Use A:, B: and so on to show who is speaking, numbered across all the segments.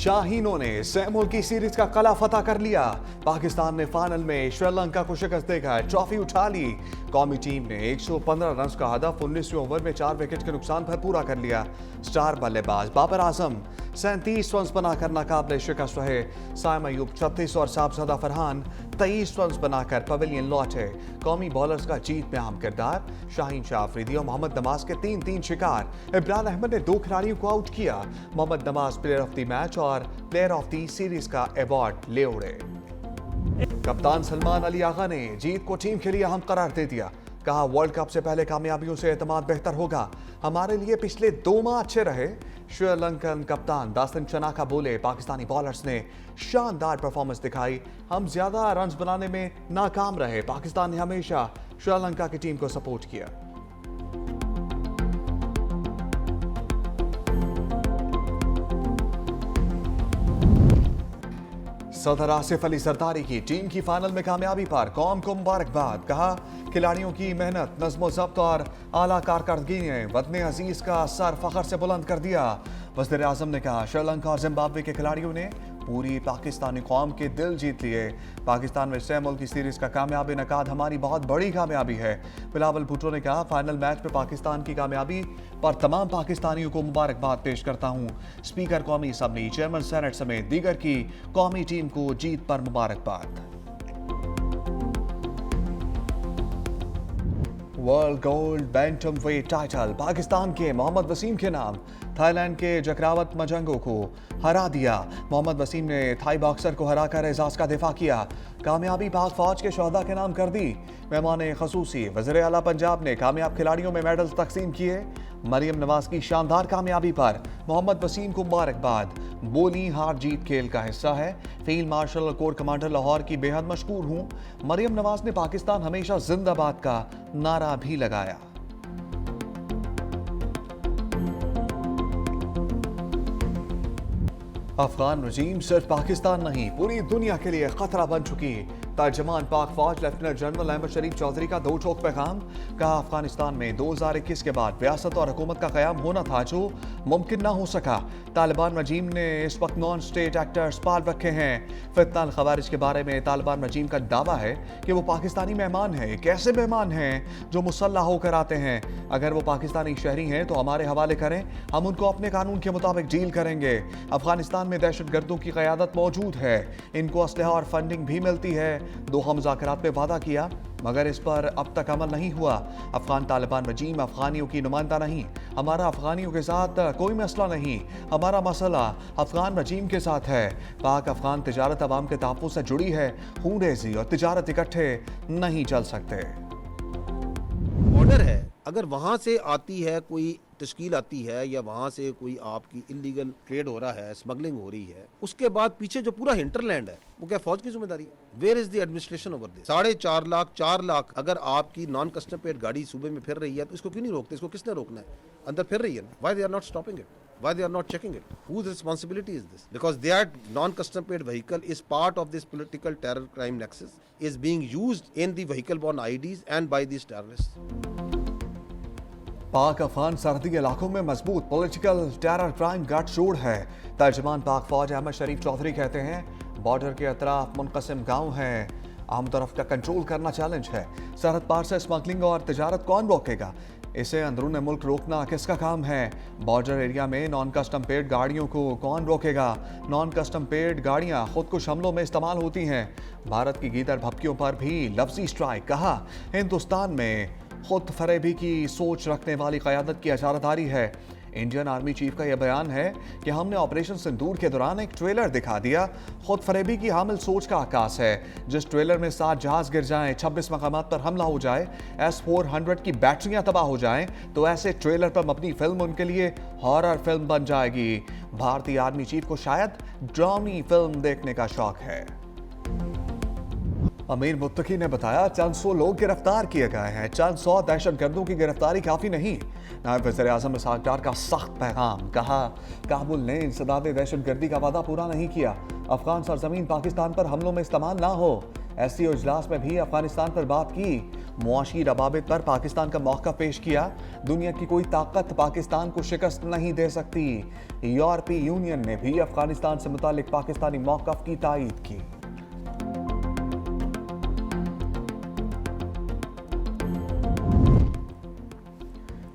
A: शाहीनों ने सैमुअल की सीरीज का कला फतह कर लिया। पाकिस्तान ने फाइनल में श्रीलंका को शिकस्त देकर ट्रॉफी उठा ली। कौमी टीम ने 115 रन का हदफ 19वें ओवर में 4 विकेट के नुकसान पर पूरा कर लिया। स्टार बल्लेबाज बाबर आजम 37 रन बनाकर नाकाबिले शिकस्त रहे। साइम अयूब 36 और साहबजादा फरहान 23 रन बनाकर पवेलियन लौटे। कौमी बॉलर्स का जीत में अहम किरदार। शाहीन शाह अफरीदी और मोहम्मद नवाज के 3-3 शिकार। इमरान अहमद ने 2 खिलाड़ियों को आउट किया। Mohammad Nawaz player of the match और प्लेयर ऑफ द सीरीज का अवार्ड ले उड़े। कप्तान सलमान अली आगा ने जीत को टीम के लिए अहम करार दे दिया। कहा, वर्ल्ड कप से पहले कामयाबियों से एतमाद बेहतर होगा। हमारे लिए पिछले 2 माह अच्छे रहे। श्रीलंकन कप्तान दासन शनाका बोले, पाकिस्तानी बॉलर्स ने शानदार परफॉर्मेंस दिखाई। हम ज्यादा रन्स बनाने में नाकाम रहे। पाकिस्तान ने हमेशा श्रीलंका की टीम को सपोर्ट किया। सदर आसिफ अली सरदारी की टीम की फाइनल में कामयाबी पर कौम को मुबारकबाद। कहा, खिलाड़ियों की मेहनत, नज़्म ज़ब्त और आला कारकर्दगी ने वतन अजीज का सर फखर से बुलंद कर दिया। वज़ीर आज़म ने कहा, श्रीलंका और जिम्बाब्वे के खिलाड़ियों ने पूरी पाकिस्तानी कौम के दिल जीत लिए। पाकिस्तान में सैमुअल की सीरीज का कामयाबी नकाद हमारी बहुत बड़ी कामयाबी है। बिलावल भुट्टो ने कहा, फाइनल मैच में पाकिस्तान की कामयाबी पर तमाम पाकिस्तानियों को मुबारकबाद पेश करता हूं। स्पीकर कौमी असम्बली, चेयरमैन सेनेट समेत दीगर की कौमी टीम को जीत पर मुबारकबाद। World gold bantamweight title Pakistan के मोहम्मद वसीम के नाम। थाईलैंड के जकरावत मजंगो को हरा दिया। मोहम्मद वसीम ने थाई बॉक्सर को हराकर एजाज का दिफा किया। कामयाबी पाक फौज के शोहदा के नाम कर दी। मेहमान खसूसी वज़ीर आला पंजाब ने कामयाब खिलाड़ियों में मेडल तकसीम किए। मरियम नवाज की शानदार कामयाबी पर मोहम्मद वसीम को मुबारकबाद। बोली, हार जीत खेल का हिस्सा है। फील्ड मार्शल और कोर कमांडर लाहौर की बेहद मशकूर हूं। मरियम नवाज ने पाकिस्तान हमेशा जिंदाबाद का नारा भी लगाया। अफगान रजीम सिर्फ पाकिस्तान नहीं पूरी दुनिया के लिए खतरा बन चुकी। तर्जमान पाक फौज लेफ्टिनेंट जनरल अहमद शरीफ चौधरी का 2 टोक पैगाम। कहा, अफगानिस्तान में 2021 के बाद रियासत और हुकूमत का क़याम होना था जो मुमकिन ना हो सका। तालिबान रजीम ने इस वक्त नॉन स्टेट एक्टर्स पाल रखे हैं। फितना खवारिज के बारे में तालिबान रजीम का दावा है कि वो पाकिस्तानी मेहमान हैं। कैसे मेहमान हैं जो मुसल्लह होकर आते हैं? अगर वो पाकिस्तानी शहरी हैं तो हमारे हवाले करें, हम उनको अपने कानून के मुताबिक डील करेंगे। अफगानिस्तान में दहशतगर्दों की क़यादत मौजूद है। इनको असलहा और फंडिंग भी मिलती है। दोहा मुज़ाकरात में वादा किया मगर इस पर अब तक अमल नहीं हुआ। अफगान तालिबान रजीम अफगानियों की नुमाइंदा नहीं। हमारा अफगानियों के साथ कोई मसला नहीं। हमारा मसला अफगान रजीम के साथ है। पाक अफगान तिजारत अवाम के तहफ़्फ़ुज़ से जुड़ी है। खून रेज़ी और तिजारत इकट्ठे नहीं चल सकते।
B: बॉर्डर है, अगर वहाँ से आती है कोई तश्कील आती है या वहाँ से कोई आपकी इलीगल ट्रेड हो रहा है, स्मगलिंग हो रही है, उसके बाद पीछे जो पूरा हिंटरलैंड है वो क्या फौज की जिम्मेदारी है? Where is the administration over this? 4.5 lakh 4 lakh अगर आपकी नॉन कस्टम पेड गाड़ी सूबे में फिर रही है तो इसको क्यों नहीं रोकते? इसको किसने रोकना है? अंदर फिर रही है ना। Why they are not stopping it? Why they are not checking it? Whose responsibility is this? Because that non-custom paid vehicle is part of this political terror crime nexus, is being used in the vehicle-borne IDs and by these terrorists.
A: पाक अफगान सरहदी इलाकों में मजबूत political terror crime गठजोड़ है। तर्जमान पाक फौज अहमद शरीफ चौधरी कहते हैं, बॉर्डर के अतराफ मुनक़सिम गांव हैं। आम तरफ का कंट्रोल करना चैलेंज है। सरहद पार से स्मगलिंग और तिजारत कौन रोकेगा? इसे अंदरून मुल्क रोकना किसका काम है? बॉर्डर एरिया में नॉन कस्टम पेड गाड़ियों को कौन रोकेगा? नॉन कस्टम पेड गाड़ियां खुदकुश हमलों में इस्तेमाल होती हैं। भारत की गीदड़ भपकियों पर भी लफ्जी स्ट्राइक। कहा, हिंदुस्तान में खुद फरेबी की सोच रखने वाली क़यादत की इजारादारी है। इंडियन आर्मी चीफ का यह बयान है कि हमने ऑपरेशन सिंदूर के दौरान एक ट्रेलर दिखा दिया। खुद फरेबी की हामिल सोच का आकाश है। जिस ट्रेलर में 7 जहाज गिर जाएं, 26 मकामात पर हमला हो जाए, S-400 की बैटरियां तबाह हो जाएं, तो ऐसे ट्रेलर पर मबनी फिल्म उनके लिए हॉरर फिल्म बन जाएगी। भारतीय आर्मी चीफ को शायद ड्रामी फिल्म देखने का शौक है। अमीर मुत्तकी ने बताया, चंद 100 लोग गिरफ्तार किए गए हैं। चंद 100 दहशतगर्दों की गिरफ्तारी काफ़ी नहीं। नायब वज़ीर आज़म इसहाक़ डार का सख्त पैगाम। कहा, काबुल ने इंसदाद दहशतगर्दी का वादा पूरा नहीं किया। अफगान सरजमीन पाकिस्तान पर हमलों में इस्तेमाल ना हो। SCO इजलास में भी अफगानिस्तान पर बात की। मुआशी रवाबित पर पाकिस्तान का मौका पेश किया। दुनिया की कोई ताकत पाकिस्तान को शिकस्त नहीं दे सकती। यूरोपीय यूनियन ने भी अफगानिस्तान से मुतालिक पाकिस्तानी मौक़िफ़ की तायीद की।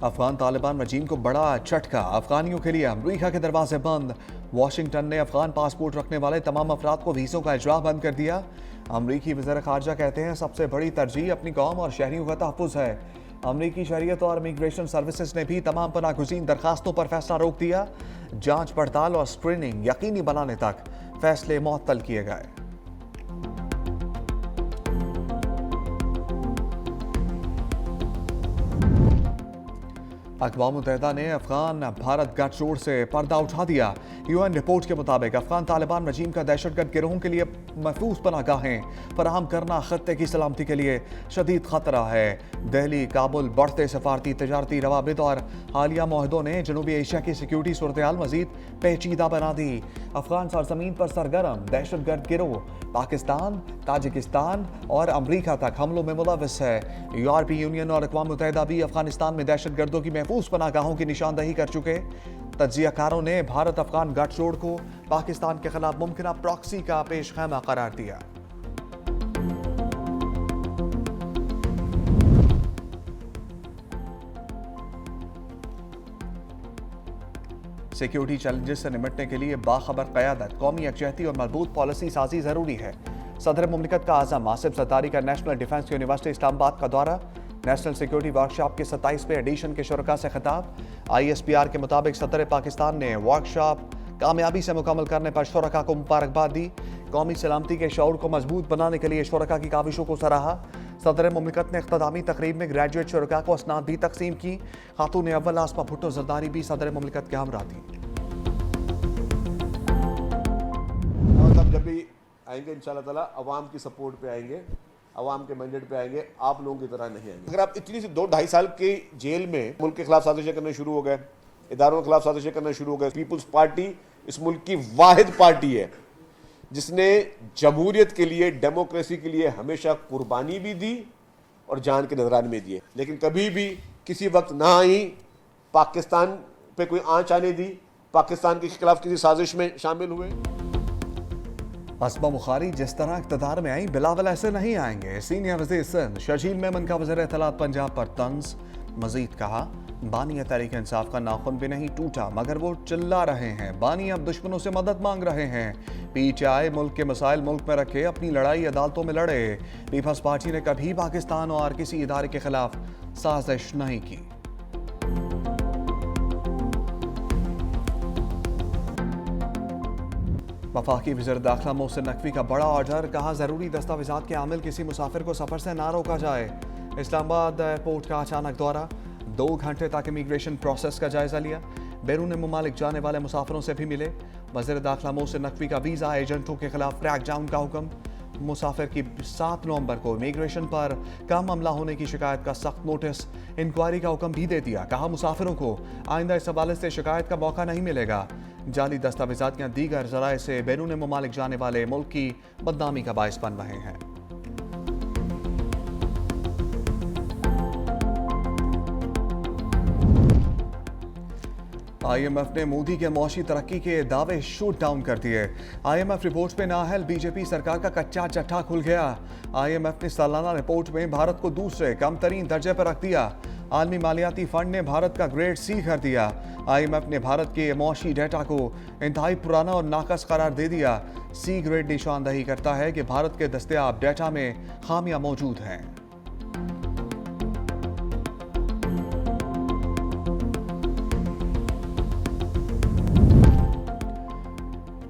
A: अफगान तालिबान रजीम को बड़ा झटका, अफगानियों के लिए अमरीका के दरवाजे बंद। वाशिंगटन ने अफगान पासपोर्ट रखने वाले तमाम अफराद को वीज़ों का इजरा बंद कर दिया। अमरीकी वज़ीर ख़ारजा कहते हैं सबसे बड़ी तरजीह अपनी कौम और शहरियों का तहफ़्फ़ुज़ है। अमरीकी शरीयत और इमिग्रेशन सर्विसेज ने भी तमाम पनाहगुज़ीन दरखास्तों पर फैसला रोक दिया। जांच पड़ताल और स्क्रीनिंग यकीनी बनाने तक फैसले मुअत्तल किए गए। अक़वाम मुत्तहिदा ने अफगान भारत गठजोड़ से पर्दा उठा दिया। यूएन रिपोर्ट के मुताबिक अफगान तालिबान रजीम का दहशतगर्द गिरोहों के लिए महफूज पनाहगाहें फराहम करना खत्ते की सलामती के लिए शदीद खतरा है। दिल्ली काबुल बढ़ते सफारती तजारती रवाबित और हालिया मुआहदों ने जनूबी एशिया की सिक्योरिटी सूरत-ए-हाल मजीद पेचीदा बना दी। अफगान सरजमीन पर सरगर्म दहशतगर्द गिरोह पाकिस्तान, ताजिकिस्तान और अमरीका तक हमलों में मुलव्वस है। यूरोपीय यूनियन और अक़वाम मुत्तहिदा भी अफगानिस्तान में दहशतगर्दों की महफूज पनाहगाहों की निशानदही कर चुके। तज्जियाकारों ने भारत अफगान गठजोड़ को पाकिस्तान के खिलाफ मुमकिन प्रॉक्सी का पेश खैमा करार दिया। सिक्योरिटी चैलेंजेस से निपटने के लिए बाखबर क़यादत, कौमी यकजहती और मजबूत पॉलिसी साजी जरूरी है। सदर मुमलिकत का आज़म आसिफ ज़रदारी का नेशनल डिफेंस यूनिवर्सिटी इस्लामाबाद का दौरा। नेशनल सिक्योरिटी वर्कशॉप के 27वें एडिशन के शुरका से खिताब। ISPR के मुताबिक सदर पाकिस्तान ने वर्कशॉप कामयाबी से मुकम्मल करने पर शुरका को मुबारकबाद दी। कौमी सलामती के शऊर को मजबूत बनाने के लिए शुरका की काविशों को सराहा। सदर मुमलिकत ने इख्तितामी तकरीब में ग्रेजुएट शुरका को असनाद भी तकसीम की। खातून अव्वल आसमा भुट्टो जरदारी भी सदर मुमलिकत के हमरा थी।
C: जब भी आएंगे इंशाल्लाह ताला अवाम की सपोर्ट पे आएंगे, अवाम के मैंडेट पे आएंगे, आप लोगों की तरह नहीं आएंगे। अगर आप इतनी सी 2-2.5 साल की जेल में मुल्क के खिलाफ साजिशें करने शुरू हो गए, इदारों के खिलाफ साजिशें करना शुरू हो गए। पीपुल्स पार्टी इस मुल्क की वाहिद पार्टी है जिसने जमहूरियत के लिए, डेमोक्रेसी के लिए हमेशा कुर्बानी भी दी और जान के नजराने में दिए, लेकिन कभी भी किसी वक्त ना आई पाकिस्तान पे कोई आंच आने दी, पाकिस्तान के खिलाफ किसी साजिश में शामिल हुए।
A: असमा बुखारी जिस तरह इक़्तिदार में आई बिलावल ऐसे नहीं आएंगे। सीनियर वज़ीर सिंध शर्जील मेमन का वज़ीर इत्तलात पंजाब पर तंज। मजीद कहा बानी तहरीक इंसाफ का नाखुन भी नहीं टूटा मगर वो चिल्ला रहे हैं। बानी अब दुश्मनों से मदद मांग रहे हैं। PTI मुल्क के मसाइल मुल्क में रखे, अपनी लड़ाई अदालतों में लड़े। पीपल्स पार्टी ने कभी पाकिस्तान और किसी इदारे के खिलाफ साजिश नहीं की। वफाकी वज़ीर दाखिला मोहसिन नकवी का बड़ा ऑर्डर, कहा जरूरी दस्तावेजात के आमिल किसी मुसाफिर को सफर से ना रोका जाए। इस्लामाबाद एयरपोर्ट का अचानक दौरा, 2 घंटे तक इमिग्रेशन प्रोसेस का जायजा लिया। बैरून मुमालिक जाने वाले मुसाफिरों से भी मिले। वज़ीर दाखिला मोहसिन नकवी का वीज़ा एजेंटों के खिलाफ क्रैकडाउन का हुक्म। मुसाफिर की 7 नवंबर को इमिग्रेशन पर कम अमला होने की शिकायत का सख्त नोटिस, इंक्वायरी का हुक्म भी दे दिया। कहा मुसाफिरों को आइंदा इस हवाले से शिकायत का मौका नहीं मिलेगा। जाली दस्तावेजात या दीगर जराए से बैरून मुमालिक जाने वाले मुल्क की बदनामी का बायस बन रहे हैं। IMF ने मोदी के मौशी तरक्की के दावे शूट डाउन कर दिए। IMF रिपोर्ट पे नाअहल बीजेपी सरकार का कच्चा चट्टा खुल गया। IMF ने सालाना रिपोर्ट में भारत को दूसरे कम तरीन दर्जे पर रख दिया। आलमी मालियाती फंड ने भारत का ग्रेड C कर दिया। IMF ने भारत के मौशी डेटा को इंतहाई पुराना और नाकस करार दे दिया। C ग्रेड निशानदही करता है कि भारत के दस्तयाब डेटा में खामियां मौजूद हैं।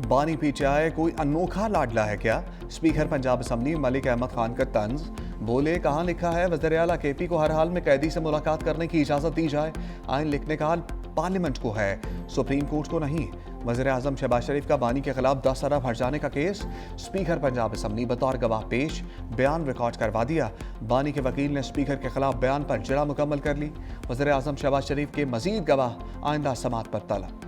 A: बानी PTI कोई अनोखा लाडला है क्या? स्पीकर पंजाब असम्बली मलिक अहमद खान का तंज। बोले कहाँ लिखा है वज़ीर आला KP को हर हाल में कैदी से मुलाकात करने की इजाज़त दी जाए। आइन लिखने का हाल पार्लियामेंट को है, सुप्रीम कोर्ट को नहीं। वज़ीर आज़म शहबाज शरीफ का बानी के खिलाफ 10 अरब हर्ज जाने का केस, स्पीकर पंजाब असम्बली बतौर गवाह पेश, बयान रिकॉर्ड करवा दिया। बानी के वकील ने स्पीकर के खिलाफ बयान पर जरा मुकम्मल कर ली। वज़ीर आज़म शहबाज शरीफ के मजीद गवाह आइंदा समात पर तलब।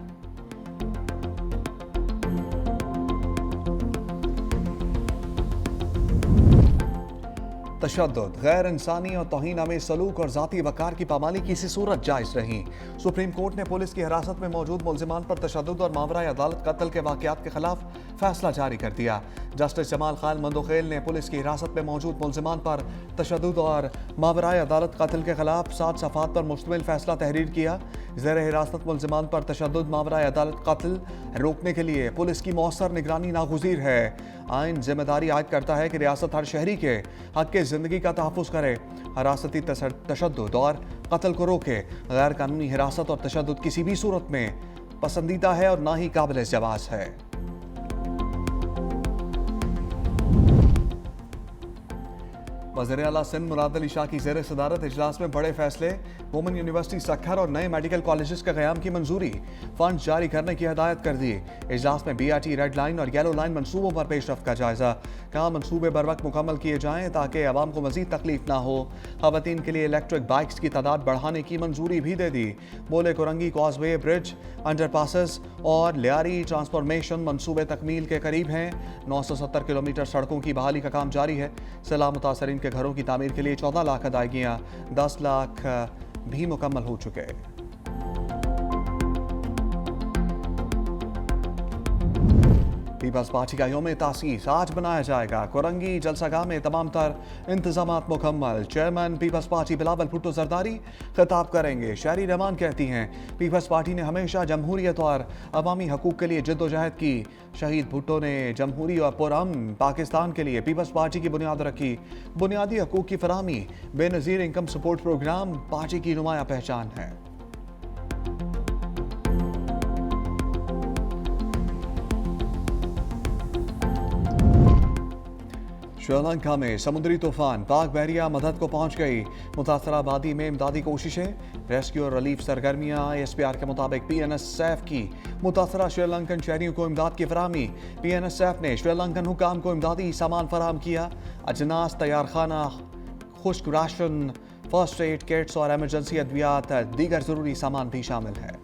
A: तशद्दुद, गैर इंसानी और तौहीन आमेज सलूक और जाती वकार की पामाली किसी सूरत जायज नहीं। सुप्रीम कोर्ट ने पुलिस की हिरासत में मौजूद मुल्जिमान पर तशद्दुद और मावराए अदालत कत्ल के वाक़यात के खिलाफ फैसला जारी कर दिया। जस्टिस जमाल खान मंदोखेल ने पुलिस की हिरासत में मौजूद मुल्जिमान पर तशद्दुद और मावराए अदालत कत्ल के खिलाफ 7 सफ़ात पर मुश्तमिल फैसला तहरीर किया। ज़ेर हिरासत मुल्जिमान पर तशद्दुद मावराए अदालत कत्ल रोकने के लिए पुलिस की मौसर निगरानी नागुज़ीर है। आइन जिम्मेदारी आयद करता है कि रियासत हर शहरी के हक के ज़िंदगी का तहफ़्फ़ुज़ करे, हिरासती तशद्दुद और कत्ल को रोके। गैर कानूनी हिरासत और तशद्दुद किसी भी सूरत में पसंदीदा है और ना ही काबिल जवाज़ है। वज़ीर आला सिंध मुराद अली शाह की ज़ेर सदारत इजलास में बड़े फैसले, वुमेन यूनिवर्सिटी सक्खर और नए मेडिकल कॉलेजेस के क़याम की मंजूरी, फंड जारी करने की हिदायत कर दी। इजलास में BRT रेड लाइन और येलो लाइन मनसूबों पर पेशरफ्त का जायजा, कहा मनसूबे बर वक्त मुकम्मल किए जाएँ ताकि आवाम को मज़ीद तकलीफ ना हो। ख़वातीन के लिए इलेक्ट्रिक बाइक्स की तादाद बढ़ाने की मंजूरी भी दे दी। बोले Korangi causeway, bridge, under passes और लियारी ट्रांसफॉर्मेशन मनसूबे तकमील के करीब हैं। 970 किलोमीटर सड़कों की बहाली का काम जारी है। सैलाब मुतासरीन के घरों की तामीर के लिए 14 लाख अदायगियाँ, 10 लाख भी मुकम्मल हो चुके। पीपल्स पार्टी का यौम तासीस आज बनाया जाएगा। कुरंगी जलसागाह में तमाम तर इंतजामात मुकम्मल। चेयरमैन पीपल्स पार्टी बिलावल भुट्टो जरदारी खिताब करेंगे। शहरी रहमान कहती हैं पीपल्स पार्टी ने हमेशा जमहूरियत और अवामी हकूक़ के लिए जद्दोजहद की। शहीद भुट्टो ने जमहूरी और पुरअमन पाकिस्तान के लिए पीपल्स पार्टी की बुनियाद रखी। बुनियादी हकूक़ की फराहमी, Benazir income support programme party की नुमाया पहचान है। श्रीलंका में समुद्री तूफान, पाक बहरिया मदद को पहुंच गई। मुतासरा आबादी में इमदादी कोशिशें, रेस्क्यू और रिलीफ सरगर्मियां। ISPR के मुताबिक PNSF की मुतासरा श्रीलंकन शहरियों को इमदाद की फराहमी। PNSF ने श्रीलंकन हुकाम को इमदादी सामान फराहम किया। अजनास, तैयार खाना, खुश्क राशन, फर्स्ट एड किट्स और एमरजेंसी अद्वियात, दीगर ज़रूरी सामान भी शामिल है।